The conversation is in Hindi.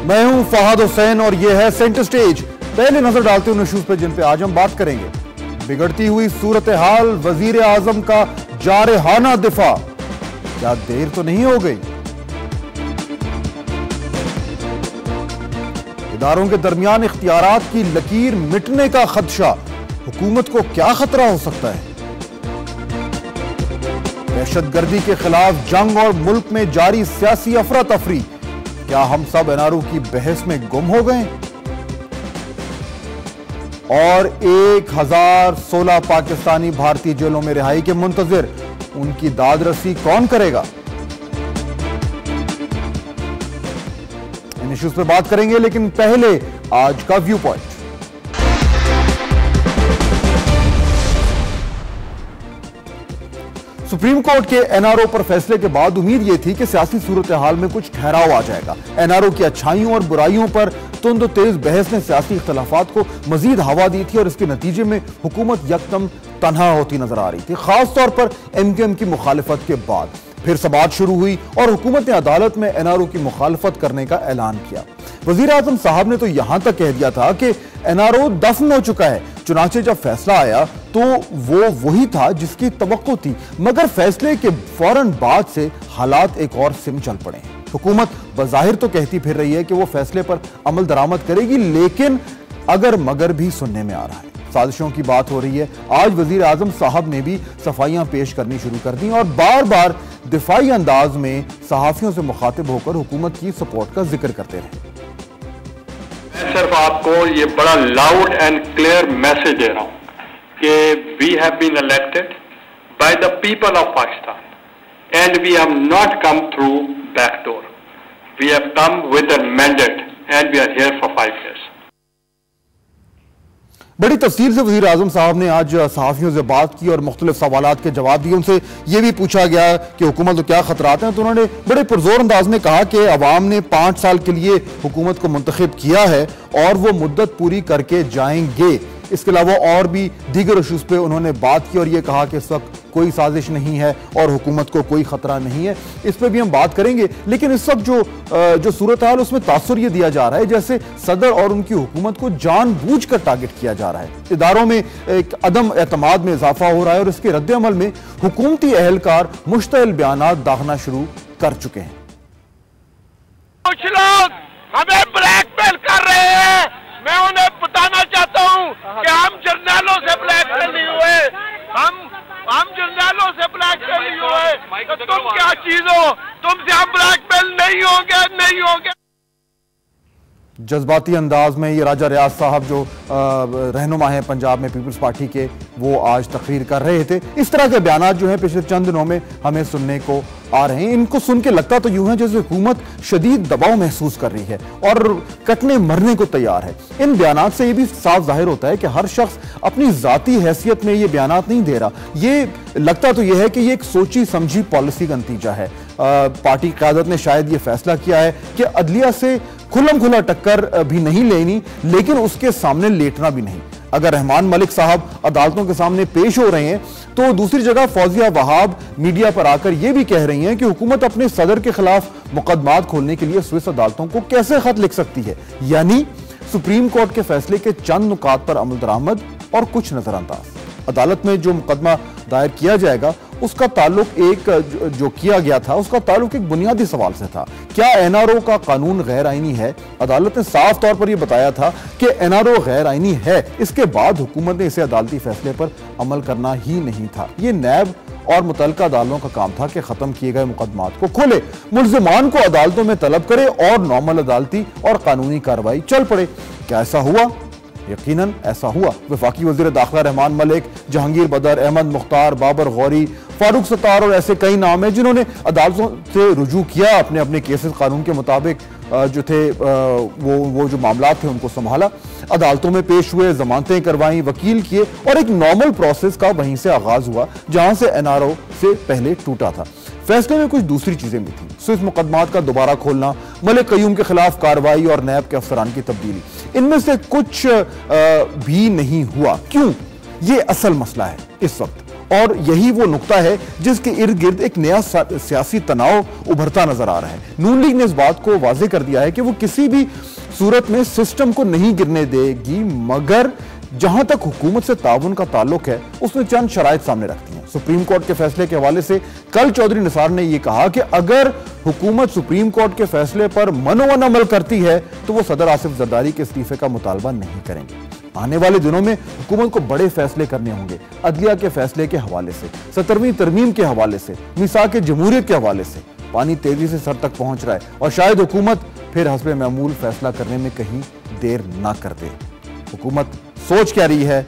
मैं हूं फहद हुसैन और यह है सेंटर स्टेज। पहले नजर डालते हैं उन इश्यूज पे जिन पे आज हम बात करेंगे। बिगड़ती हुई सूरत हाल, वजीर आजम का जारहाना दिफा, क्या देर तो नहीं हो गई? इदारों के दरमियान इख्तियारात की लकीर मिटने का खदशा, हुकूमत को क्या खतरा हो सकता है? दहशतगर्दी के खिलाफ जंग और मुल्क में जारी सियासी अफरा तफरी, क्या हम सब एनआरओ की बहस में गुम हो गए? और 1016 पाकिस्तानी भारतीय जेलों में रिहाई के मुंतजिर, उनकी दादरसी कौन करेगा? इन इश्यूज पर बात करेंगे, लेकिन पहले आज का व्यू पॉइंट। सुप्रीम कोर्ट के एनआरओ पर फैसले के बाद उम्मीद यह थी कि सियासी सूरत हाल में कुछ ठहराव आ जाएगा। एनआरओ की अच्छाइयों और बुराइयों पर तुंद तेज बहस ने सियासी इख्तलाफात को मजीद हवा दी थी और इसके नतीजे में हुकूमत यकदम तन्हा होती नजर आ रही थी, खासतौर पर एमक्यूएम की मुखालिफत के बाद। फिर समाअत शुरू हुई और हुकूमत ने अदालत में एनआरओ की मुखालिफत करने का ऐलान किया। वजीर आजम साहब ने तो यहां तक कह दिया था कि एनआरओ दफन हो चुका है। चुनाचे जब फैसला आया तो वो वही था जिसकी तवक्को थी, मगर फैसले के फौरन बाद से हालात एक और सिम चल पड़े। हुकूमत बज़ाहिर तो कहती फिर रही है कि वो फैसले पर अमल दरामद करेगी, लेकिन अगर मगर भी सुनने में आ रहा है। साजिशों की बात हो रही है। आज वजीर आजम साहब ने भी सफाइयां पेश करनी शुरू कर दी और बार बार दिफाई अंदाज में सहाफियों से मुखातिब होकर हुकूमत की सपोर्ट का जिक्र करते रहे। मैं सिर्फ आपको ये बड़ा लाउड एंड क्लियर मैसेज दे रहा हूं कि we have been elected by the people of Pakistan and we have not come through back door. We have come with a mandate and we are here for 5 years। बड़ी तफसील से वज़ीर आज़म साहब ने आज सहाफ़ियों से बात की और मुख्तलिफ सवालात के जवाब दिए। उनसे यह भी पूछा गया कि हुकूमत को क्या खतरात हैं, तो उन्होंने बड़े पुरजोर अंदाज में कहा कि अवाम ने 5 साल के लिए हुकूमत को मुंतखब किया है और वो मुद्दत पूरी करके जाएंगे। इसके अलावा और भी दीगर इशूज़ पे उन्होंने बात की और ये कहा कि इस वक्त कोई साजिश नहीं है और हुकूमत को कोई खतरा नहीं है। इस पर भी हम बात करेंगे, लेकिन इस वक्त जो सूरत हाल उसमें तासुर ये दिया जा रहा है जैसे सदर और उनकी हुकूमत को जानबूझकर टारगेट किया जा रहा है। इदारों में एक अदम एतमाद में इजाफा हो रहा है और इसके रद्द-ए-अमल में हुकूमती एहलकार मुश्तइल बयानात दागना शुरू कर चुके हैं। कुछ लोग हमें ब्लैकमेल कर रहे हैं। मैं उन्हें बताना चाहता हूं कि हम जर्नैलों से ब्लैकमेल नहीं हुए, हम जर्नैलों से ब्लैकमेल नहीं हुए, तो तुम क्या चीज हो? तुमसे हम ब्लैकमेल नहीं होंगे। जज्बाती अंदाज में ये राजा रियाज साहब जो रहनुमा हैं पंजाब में पीपल्स पार्टी के, वो आज तकरीर कर रहे थे। इस तरह के बयानात जो हैं पिछले चंद दिनों में हमें सुनने को आ रहे हैं। इनको सुन के लगता तो यूं है जैसे हुकूमत शदीद दबाव महसूस कर रही है और कटने मरने को तैयार है। इन बयानात से ये भी साफ जाहिर होता है कि हर शख्स अपनी जाती हैसियत में ये बयानात नहीं दे रहा। ये लगता तो यह है कि ये एक सोची समझी पॉलिसी का नतीजा है। पार्टी क़यादत ने शायद ये फैसला किया है कि अदलिया से खुल्लम खुला टक्कर भी नहीं लेनी, लेकिन उसके सामने लेटना भी नहीं। अगर रहमान मलिक साहब अदालतों के सामने पेश हो रहे हैं तो दूसरी जगह फौजिया वहाब मीडिया पर आकर यह भी कह रही हैं कि हुकूमत अपने सदर के खिलाफ मुकदमात खोलने के लिए स्विस अदालतों को कैसे खत लिख सकती है। यानी सुप्रीम कोर्ट के फैसले के चंद नुकात पर अमल दरामद और कुछ नजरअंदाज। अदालत में जो मुकदमा दायर किया जाएगा उसका ताल्लुक जो किया गया था उसका ताल्लुक एक बुनियादी सवाल से था, क्या एनआरओ का कानून गैर आईनी है? अदालत ने साफ तौर पर यह बताया था कि एनआरओ गैर आईनी है। इसके बाद हुकूमत ने इसे अदालती फैसले पर अमल करना ही नहीं था। यह नैब और मुतल्लिका अदालतों का काम था कि खत्म किए गए मुकदमात को खोले, मुल्जिमान को अदालतों में तलब करे और नॉर्मल अदालती और कानूनी कार्रवाई चल पड़े। क्या ऐसा हुआ? यकीनन ऐसा हुआ। वफाकी वज़ीर दाखिला रहमान मलिक, जहांगीर बदर, अहमद मुख्तार, बाबर गौरी, फारूक सत्तार और ऐसे कई नाम हैं जिन्होंने अदालतों से रुजू किया, अपने अपने केसेस कानून के मुताबिक जो थे वो जो मामला थे उनको संभाला, अदालतों में पेश हुए, जमानतें करवाई, वकील किए और एक नॉर्मल प्रोसेस का वहीं से आगाज हुआ जहां से एनआरओ से पहले टूटा था। फैसले में कुछ दूसरी चीजें भी थी, स्विस मुकदमात का दोबारा खोलना, मलिक कयूम के खिलाफ कार्रवाई और नैब के अफसरान की तब्दीली। इनमें से कुछ भी नहीं हुआ। क्यों? ये असल मसला है इस वक्त और यही वो नुक्ता है जिसके इर्द गिर्द एक नया सियासी तनाव उभरता नजर आ रहा है। नून लीग ने इस बात को वाजे कर दिया है कि वो किसी भी सूरत में सिस्टम को नहीं गिरने देगी, मगर जहां तक हुकूमत से ताउन का ताल्लुक है उसमें चंद शराइत सामने रखती हैं। सुप्रीम कोर्ट के फैसले के हवाले से कल चौधरी निसार ने यह कहा कि अगर हुकूमत सुप्रीम कोर्ट के फैसले पर मनोवन अमल करती है तो वो सदर आसिफ जरदारी के इस्तीफे का मुतालबा नहीं करेंगे। आने वाले दिनों में हुकूमत को बड़े फैसले करने होंगे, अदलिया के फैसले के हवाले से, 17वीं तरमीम के हवाले से, मिसाक जमहूरियत के हवाले से। पानी तेजी से सर तक पहुंच रहा है और शायद हुकूमत फिर हस्बे मामूल फैसला करने में कहीं देर ना कर दे। हुकूमत सोच क्या रही है